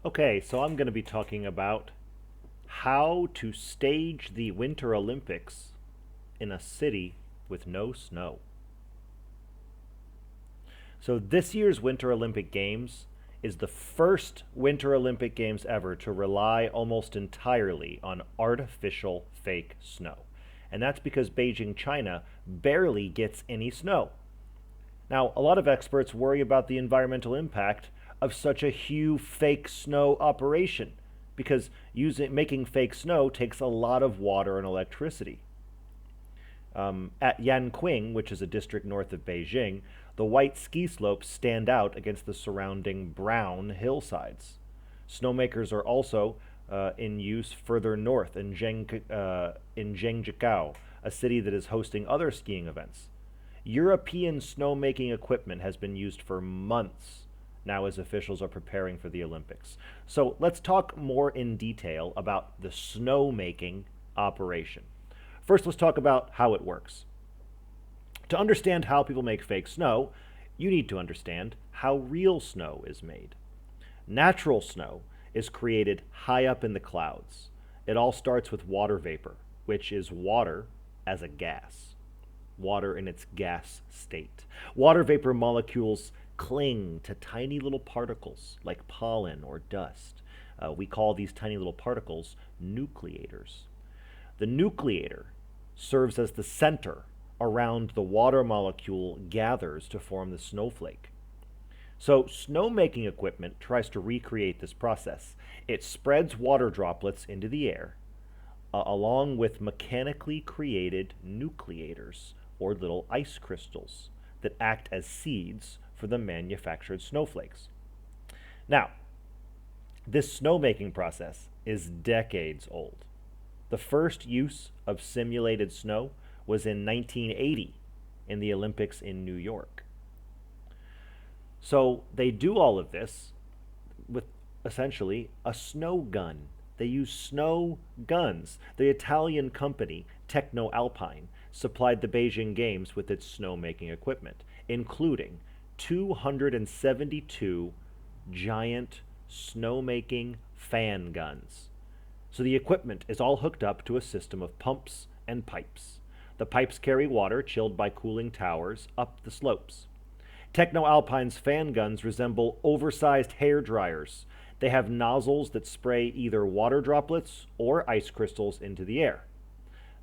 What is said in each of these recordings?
Okay, so I'm going to be talking about how to stage the Winter Olympics in a city with no snow. So, this year's Winter Olympic Games is the first Winter Olympic Games ever to rely almost entirely on artificial fake snow. And that's because Beijing, China barely gets any snow. Now, a lot of experts worry about the environmental impact of such a huge fake snow operation because making fake snow takes a lot of water and electricity. At Yanqing, which is a district north of Beijing, the white ski slopes stand out against the surrounding brown hillsides. Snowmakers are also in use further north in Zhengzhigao, a city that is hosting other skiing events. European snowmaking equipment has been used for months now as officials are preparing for the Olympics. So let's talk more in detail about the snowmaking operation. First, let's talk about how it works. To understand how people make fake snow, you need to understand how real snow is made. Natural snow is created high up in the clouds. It all starts with water vapor, which is water as a gas, water in its gas state. Water vapor molecules cling to tiny little particles like pollen or dust. We call these tiny little particles nucleators. The nucleator serves as the center around the water molecule gathers to form the snowflake. So, snowmaking equipment tries to recreate this process. It spreads water droplets into the air, along with mechanically created nucleators, or little ice crystals, that act as seeds for the manufactured snowflakes. Now, this snowmaking process is decades old. The first use of simulated snow was in 1980 in the Olympics in New York. So they do all of this with essentially a snow gun. They use snow guns. The Italian company Techno Alpine supplied the Beijing Games with its snowmaking equipment, including 272 giant snowmaking fan guns. So the equipment is all hooked up to a system of pumps and pipes. The pipes carry water chilled by cooling towers up the slopes. Techno Alpine's fan guns resemble oversized hair dryers. They have nozzles that spray either water droplets or ice crystals into the air.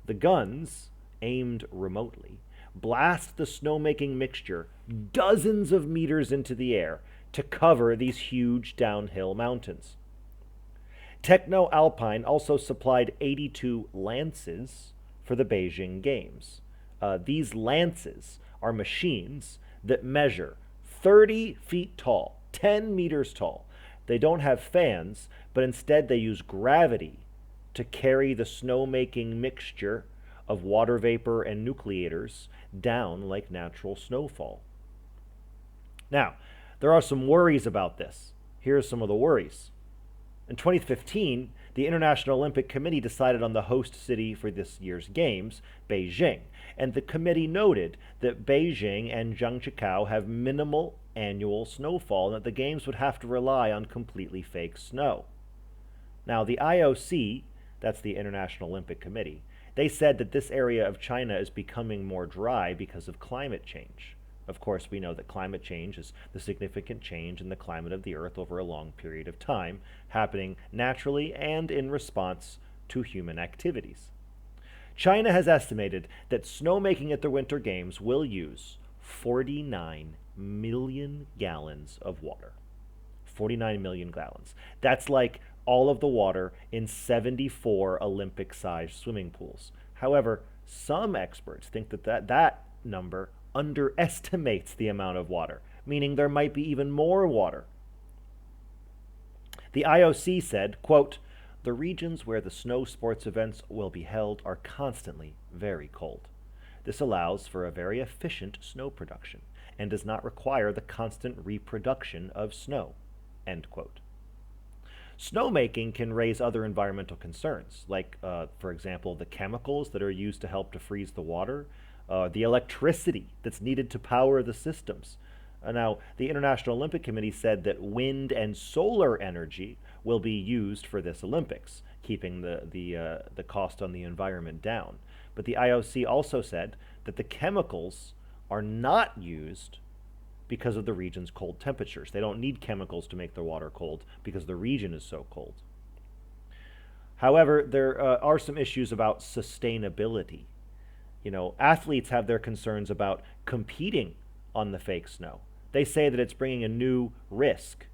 The guns, aimed remotely, blast the snowmaking mixture dozens of meters into the air to cover these huge downhill mountains. Techno Alpine also supplied 82 lances for the Beijing Games. These lances are machines that measure 30 feet tall, 10 meters tall. They don't have fans, but instead they use gravity to carry the snowmaking mixture of water vapor and nucleators down like natural snowfall. Now, there are some worries about this. Here are some of the worries. In 2015, the International Olympic Committee decided on the host city for this year's Games, Beijing, and the committee noted that Beijing and Zhangjiakou have minimal annual snowfall and that the Games would have to rely on completely fake snow. Now, the IOC, that's the International Olympic Committee, they said that this area of China is becoming more dry because of climate change. Of course, we know that climate change is the significant change in the climate of the Earth over a long period of time, happening naturally and in response to human activities. China has estimated that snowmaking at the Winter Games will use 49 million gallons of water. 49 million gallons. That's like all of the water in 74 Olympic sized swimming pools. However, some experts think that number underestimates the amount of water, meaning there might be even more water. The IOC said, quote, "The regions where the snow sports events will be held are constantly very cold. This allows for a very efficient snow production and does not require the constant reproduction of snow." End quote. Snowmaking can raise other environmental concerns, like, for example, the chemicals that are used to help to freeze the water, the electricity that's needed to power the systems. Now, the International Olympic Committee said that wind and solar energy will be used for this Olympics, keeping the cost on the environment down. But the IOC also said that the chemicals are not used because of the region's cold temperatures. They don't need chemicals to make the water cold because the region is so cold. However, there are some issues about sustainability. Athletes have their concerns about competing on the fake snow. They say that it's bringing a new risk.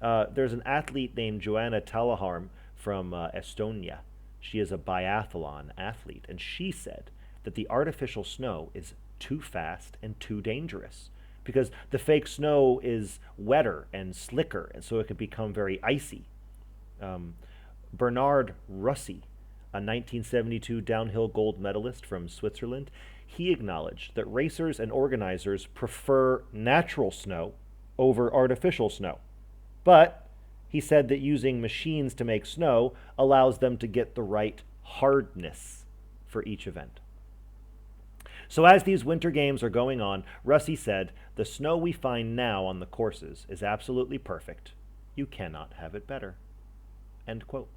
There's an athlete named Joanna Talaharm from Estonia. She is a biathlon athlete, and she said that the artificial snow is too fast and too dangerous because the fake snow is wetter and slicker, and so it can become very icy. Bernard Russi, a 1972 downhill gold medalist from Switzerland, he acknowledged that racers and organizers prefer natural snow over artificial snow. But he said that using machines to make snow allows them to get the right hardness for each event. So as these winter games are going on, Russi said, "The snow we find now on the courses is absolutely perfect. You cannot have it better." End quote.